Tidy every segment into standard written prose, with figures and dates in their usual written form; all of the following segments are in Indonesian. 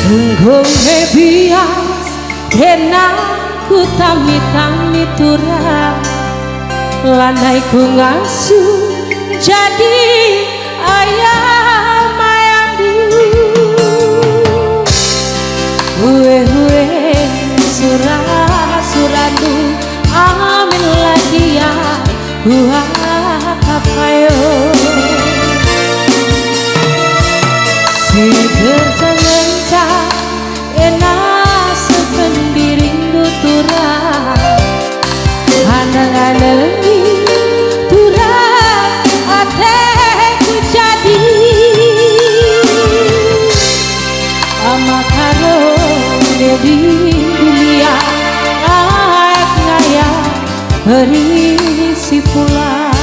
Tenggonge bias kena ku tami-tami turang landai ku ngasu jadi ayam mayandu hue surah-surandu amin lagi ya buah kapayo si tertangenca enak sependiring turang hanang-hanangi turang ateku jadi ama karo di dunia aek ngaya berisi pula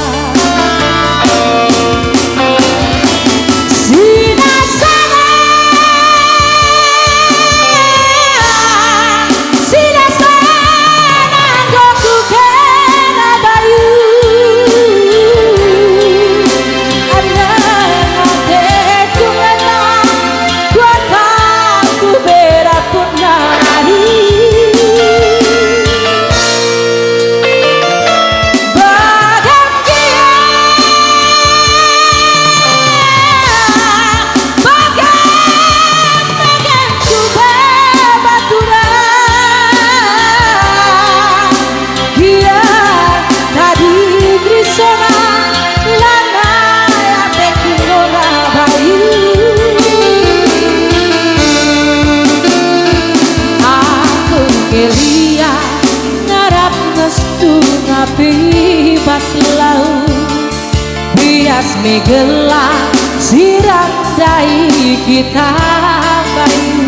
bebas laut bias megelang sirang dai kita bayu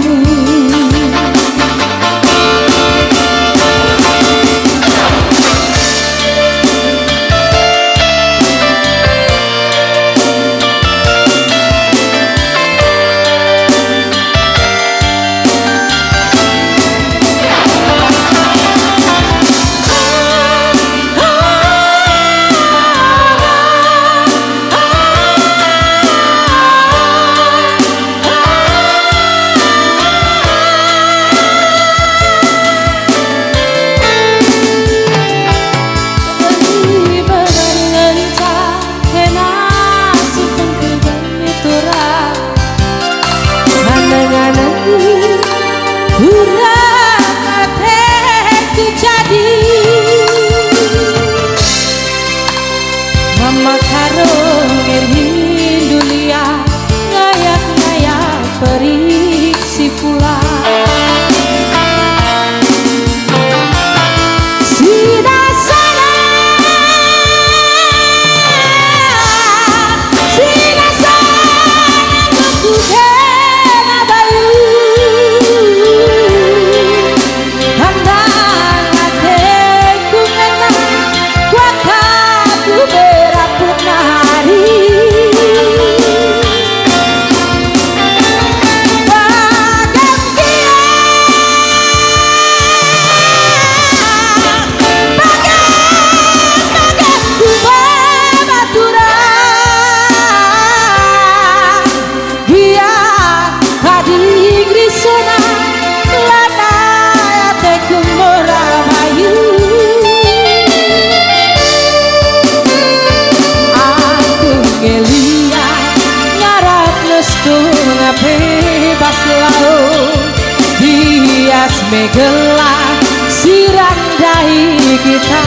bebas laut bias megelang sirang dai kita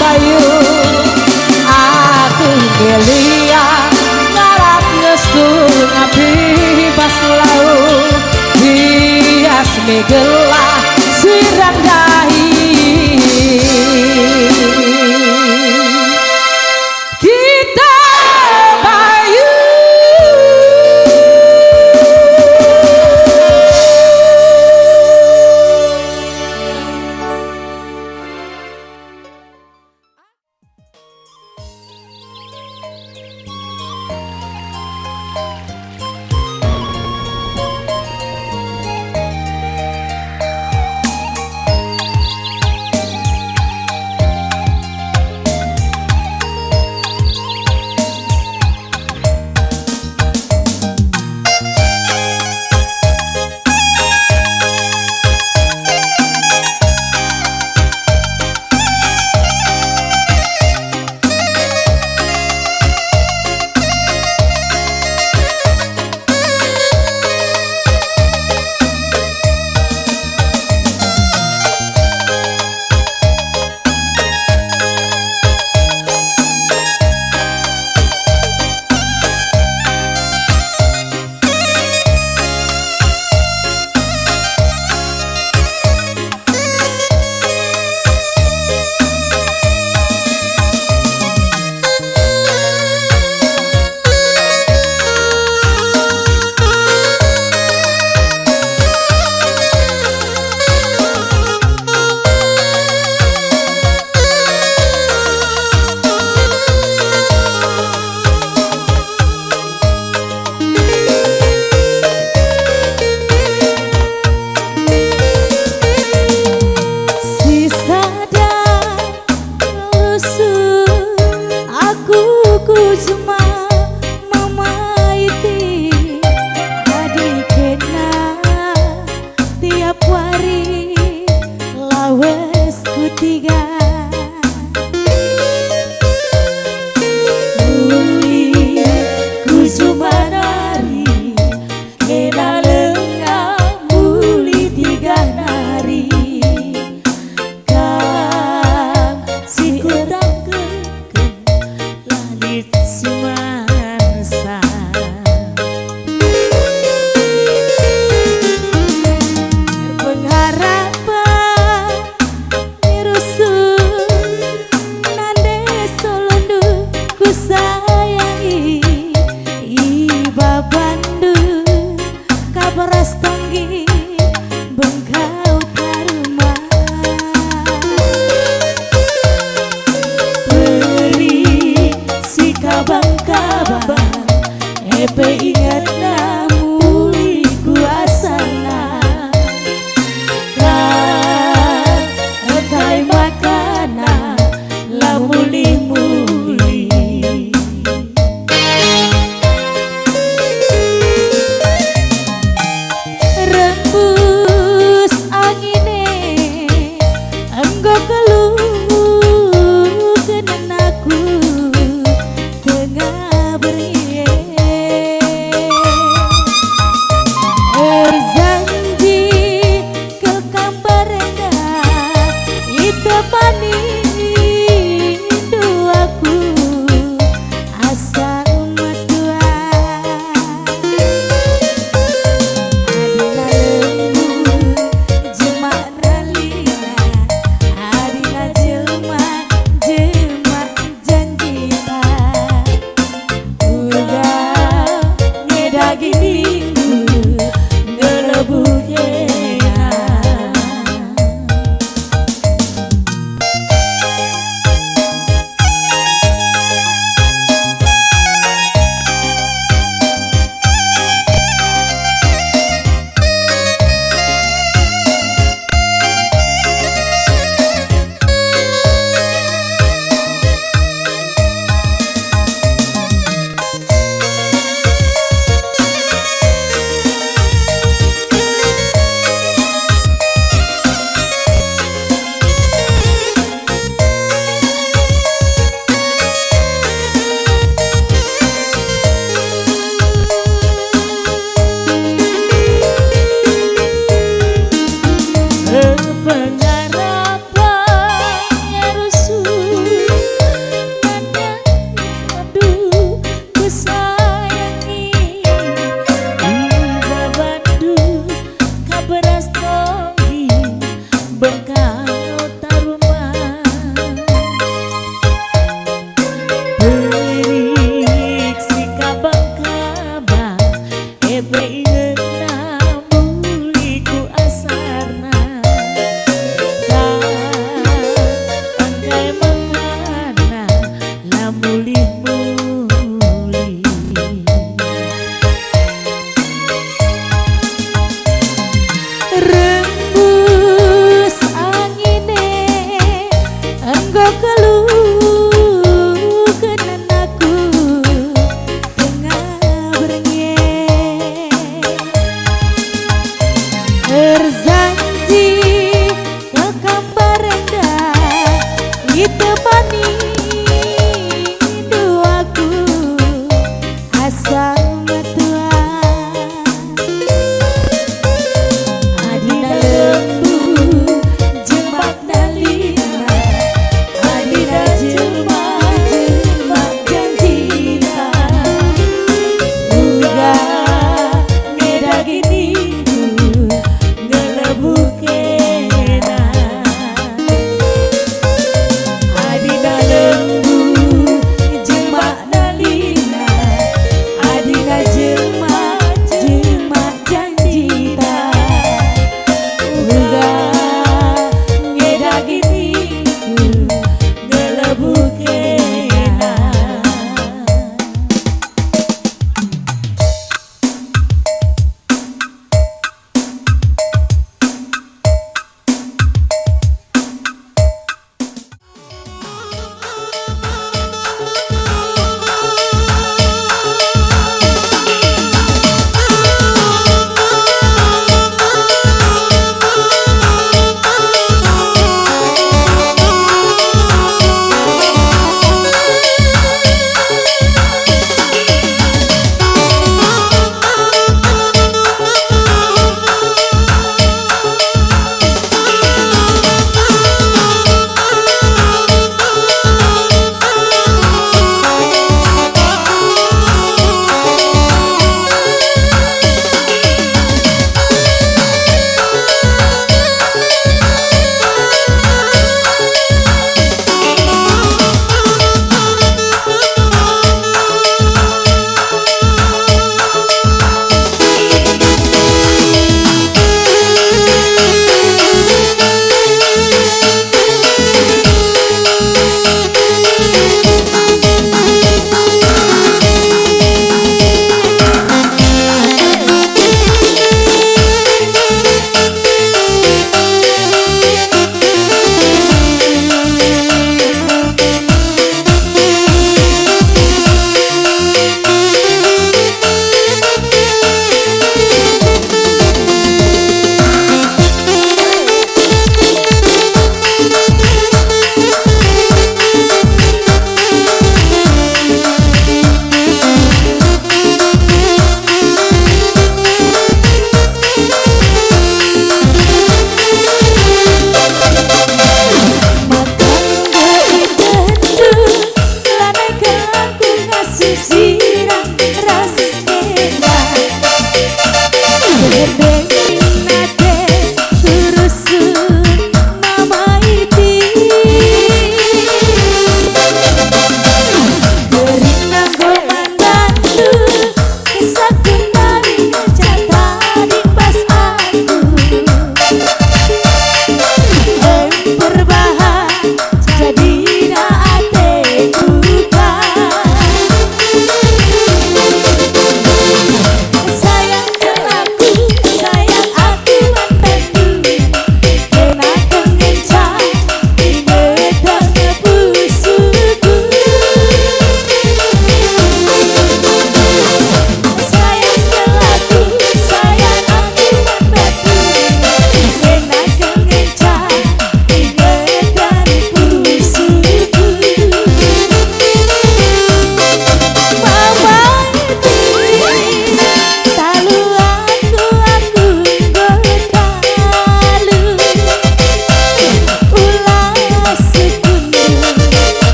bayu aku gelia ngarap ngestu bebas laut bias megelang sirang dai kita bayu.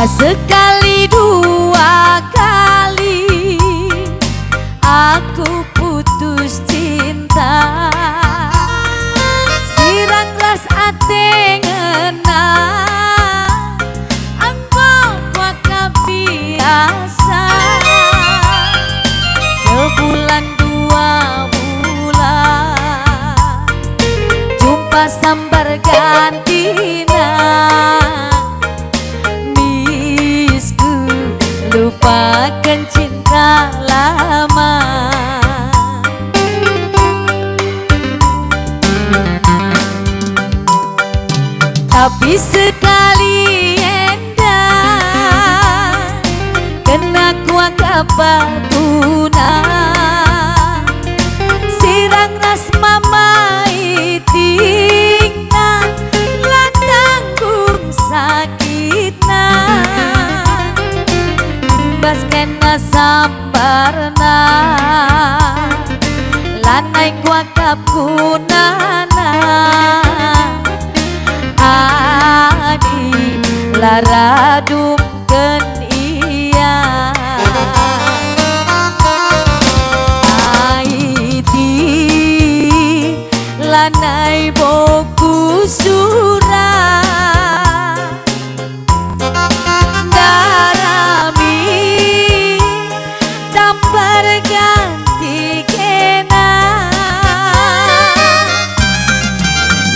Sekali dua kali aku putus cinta, sirang ras ate ngena anggap wakab biasa. Sebulan dua bulan jumpa sambar gantina, lupakan cinta lama. Tapi sekali endah kena kuak batuna, sirang ras mama itingna lan tanggung sakitna, bas kena sambarna lanai kuakap kunana. Adi lara dumken iya aiti lanai boku surah darami tampar ganti kena,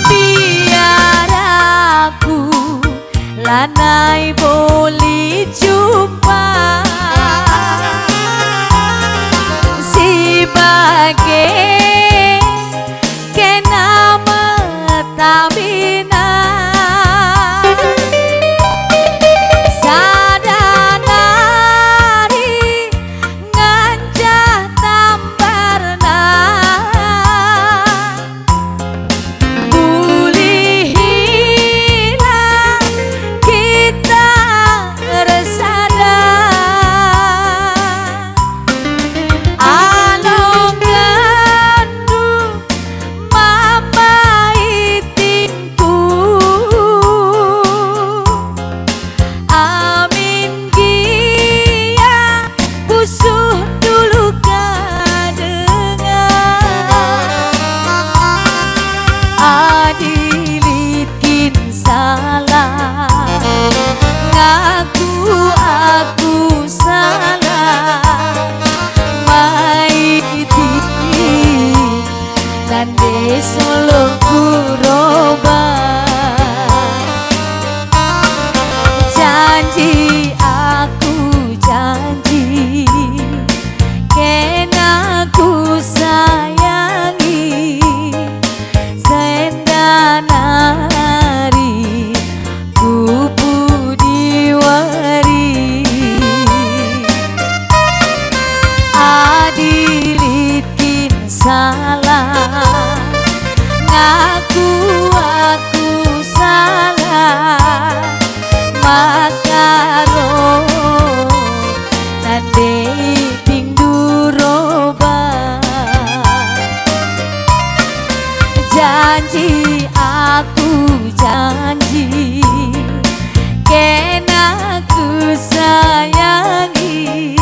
biar aku lanai boleh jumpa si bagai kena metabina. Sadanari ngancah tambarna boleh hilang kita resada. Along gandu mama itinku amin gia busuh dulu kadengar adilitin salah ngaku aku salah maiti nande solo kuroba janji aku janji kena ku sayangi sendanari kupu diwari adilitin salah ngaku aku salah makaro nande tingduroba janji aku janji kena ku sayangi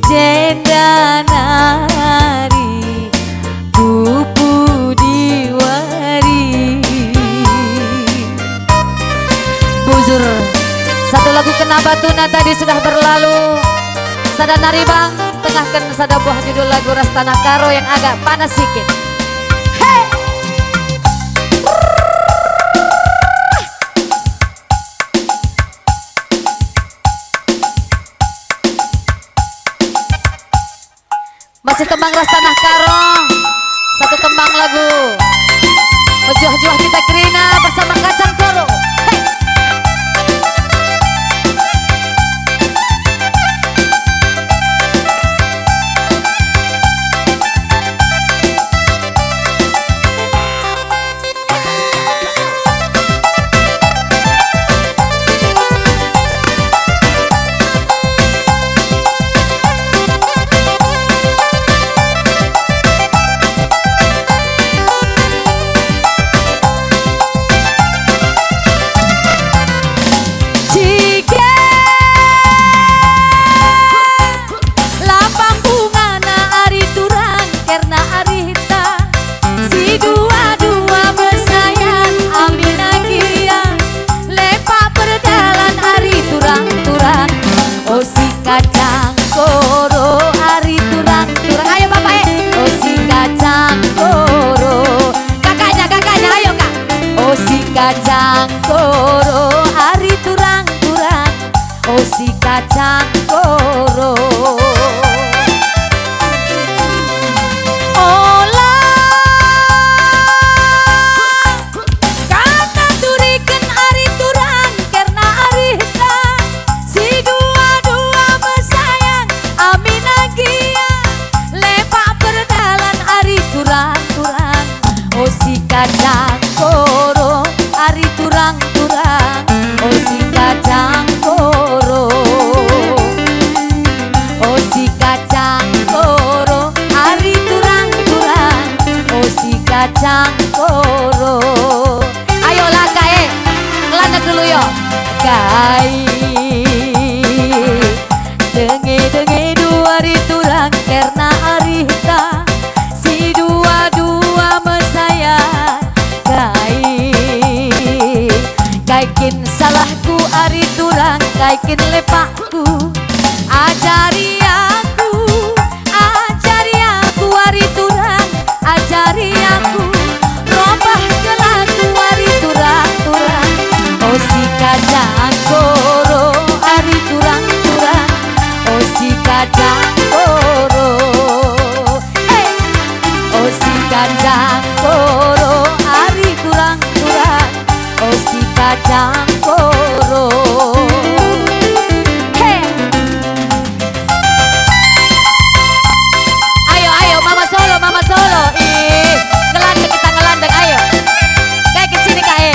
jendanari kupu diwari. Buzur satu lagu kena batuna tadi sudah berlalu. Sadanari bang tengahkan sada buah judul lagu Rastana Karo yang agak panas sikit. Hey! tembang Rastanah Karo, satu tembang lagu Juah-juah kita Krina bersama Kacang Koro. Hey. Kacang Koro ari turang-turang, ayo bapak oh si Kacang Koro, kakaknya ayo kak, oh si Kacang Koro ari turang-turang, oh si Kacang Koro. Kacang Koro ari turang-turang, oh si Kacang Koro, oh si Kacang Koro ari turang-turang, oh si Kacang Koro. Ayolah kae ngelanek dulu yo kai denge-denge dua ari turang karena arita si dua-dua mesaya kaikin salahku ari turang kaikin lepakku ajari aku ari turang ajari aku robah kelaku ari turang-turang, oh si Kacang Koro ari turang-turang, oh si Kacang Koro, hey. Oh si Kacang Koro ari turang-turang, oh si Kacang Koro. Hey. Ayo mama solo ih ngelandeng kita ngelandeng ayo kayak ke sini kae.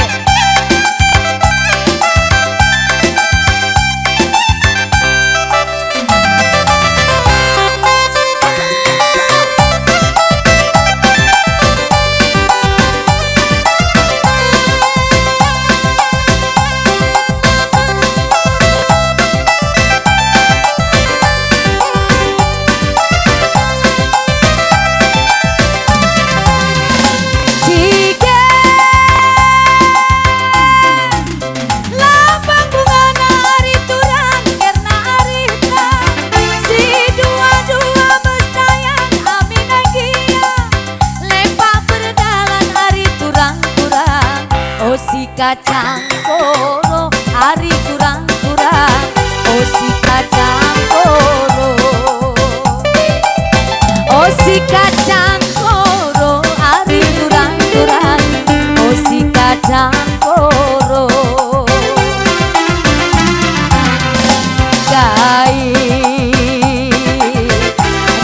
Kacang Koro ari turang-turang, oh si Kacang Koro, oh si Kacang Koro ari turang-turang, oh si Kacang Koro. Kai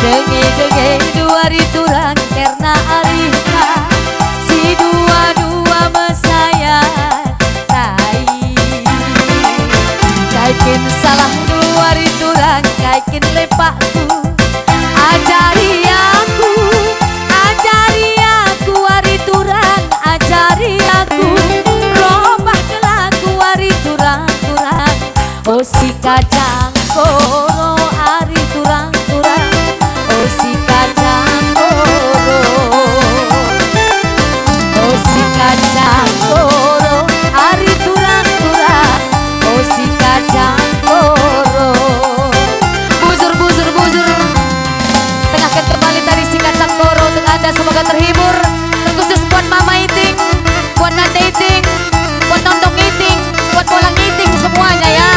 denge-denge dua ari turang karena arita si dua-dua mesaya kaikin salah dua ari turang kaikin lepakku ajari aku ari turang ajari aku robah kelaku ari turang-turang, oh si Kacang Koro ari turang-turang, oh si Kacang Koro, oh si Kacang Koro ari turang-turang, oh si Kacang Koro. Buzur tengahkan kembali tadi si Kacang Koro untuk anda, semoga terhibur terkhusus buat Mama Iting, buat Nanda Iting, buat Nondong Iting, buat Bolang Iting semuanya ya.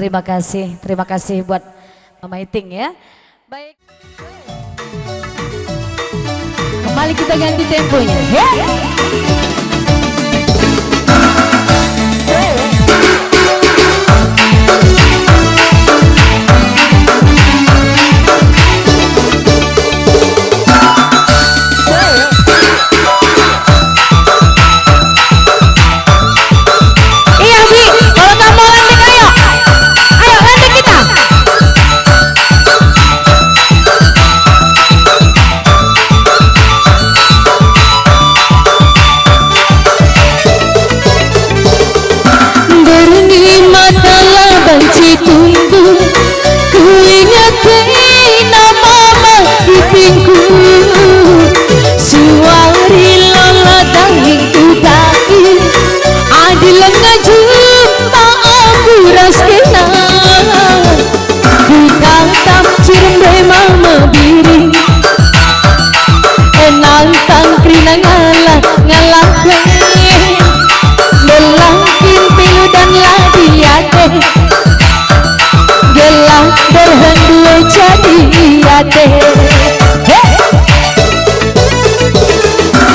Terima kasih buat Mama Iting ya. Baik. Kembali kita ganti temponya.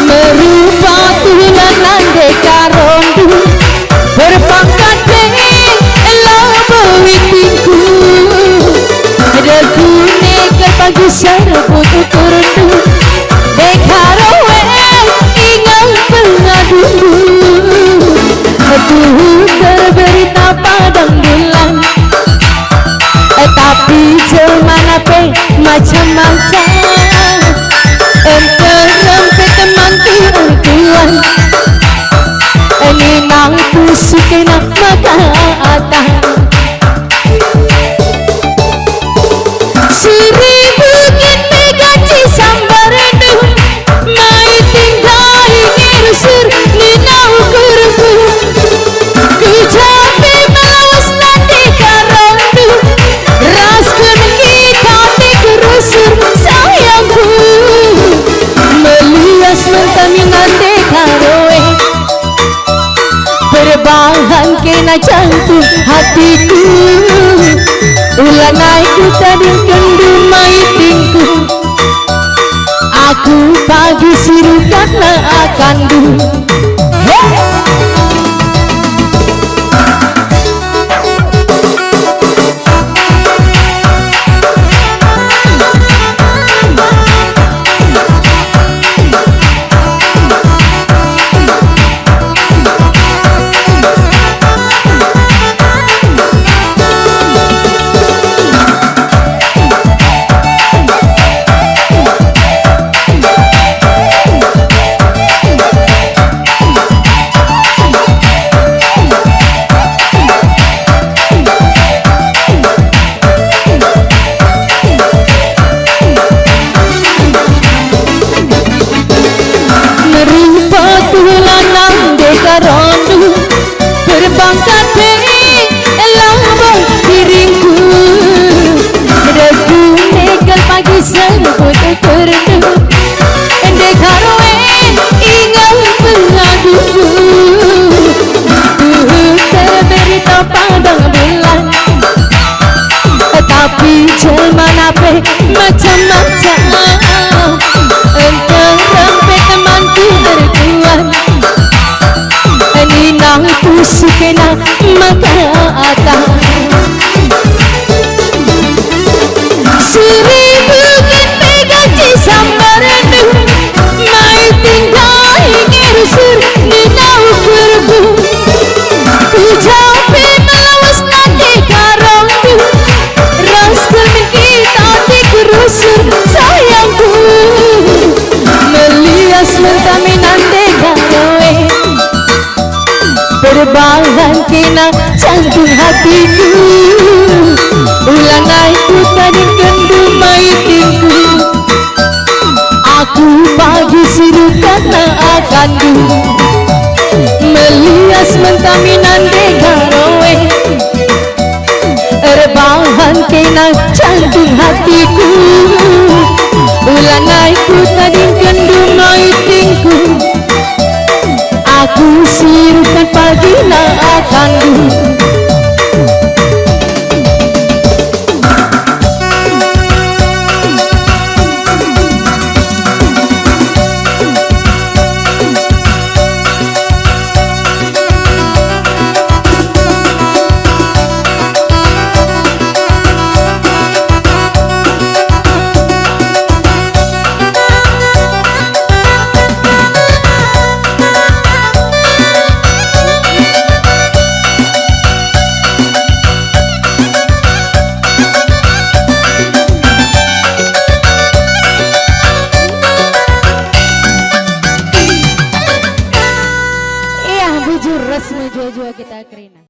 Merupa tulanan dekarondu berpangkat labu witinku regune kerpagi serbu tuturundu dekarowe ingat pengadumu tuh terberita padang bulan tapi cemana pe macam-macam enterempe teman tuan ini nang pusuke nak maka seribu kini gaji sambar rendu mai tinggal ngirusur ninau kurku ku jabe melawas nanti karondu raskan kita dikurusur sayangku melias mentaminan dekaroe berbahan kena jantung hatiku ulang naik tadi kendu maitingku aku pagi siru karena akan du berbangkat lambang diriku regune pagi serbu tuturundu dekarowe ingat pengadumu terberita padang bulan tapi cemana pe macam-macam enterempe temanku berkuat ninang pusukena maka seribu kini gaji sambar rendu mai tinggal ngirusur ninau kurku ku jabe melawas nanti karondu raskan kita dikurusur sayangku melias mentaminan dekaroe berbahan kena jantung hatiku ulang naik tadi kendu maitingku aku pagi siru karena akan du melias mentaminan dekarowe berbahan kena jantung hatiku ulang naik tadi kendu maitingku aku sirukan pagi nak akan